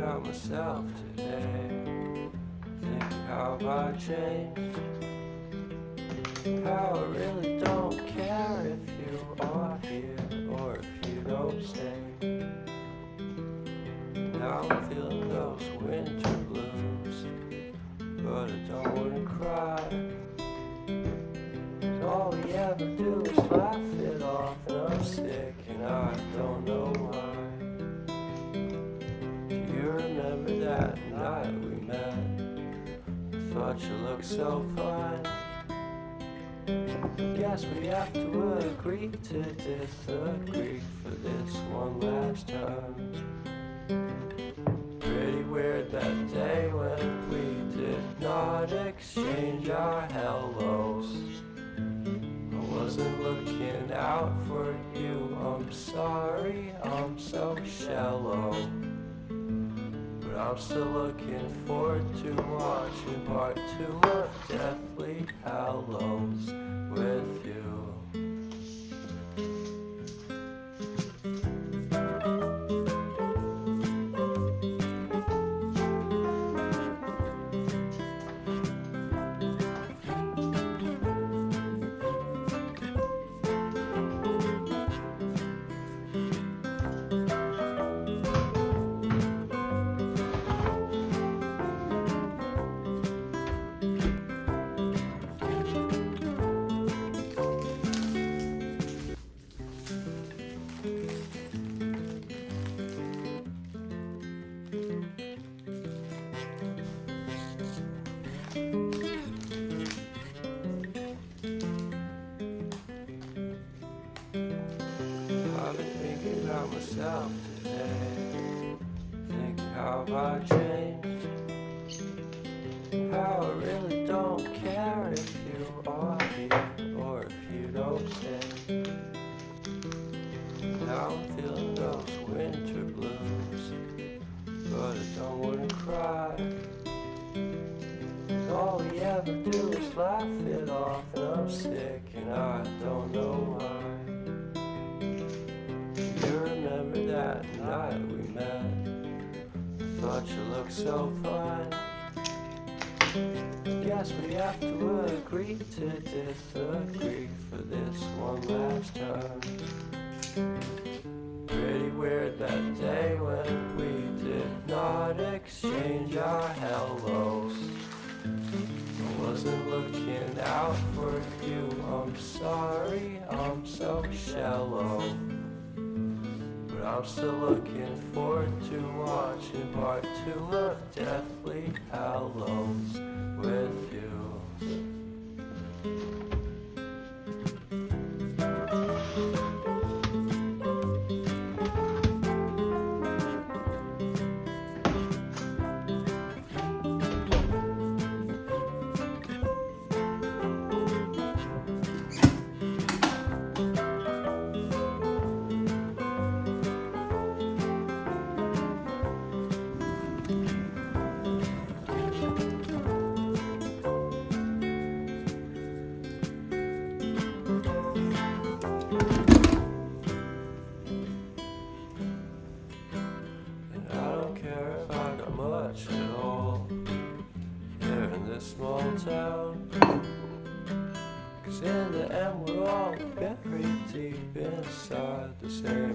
about myself today, thinking how I changed, how I really don't care if you are here or if you don't stay. Now I'm feeling those winter blues, but I don't wanna cry. All we ever do is laugh it off, and I'm sick and I don't know why. Do you remember that night we met? I thought you looked so fine. Guess we have to agree to disagree for this one last time. Pretty weird that day when we did not exchange our hellos. Wasn't looking out for you, I'm sorry, I'm so shallow. But I'm still looking forward to watching part 2 of Deathly Hallows with you. myself today, think how I changed, how I really don't care if you are here or if you don't stay. Now I'm feeling those winter blues, but I don't wanna cry. All we ever do is laugh it off, and I'm sick and I don't know why. You remember that night we met? I thought you looked so fine. Guess we have to agree to disagree for this one last time. Pretty weird that day when we did not exchange our hellos. I wasn't looking out for you, I'm sorry, I'm so shallow. But I'm still looking forward to watching part 2 of Deathly Hallows with you. At all here in this small town, 'cause in the end we're all buried deep inside the same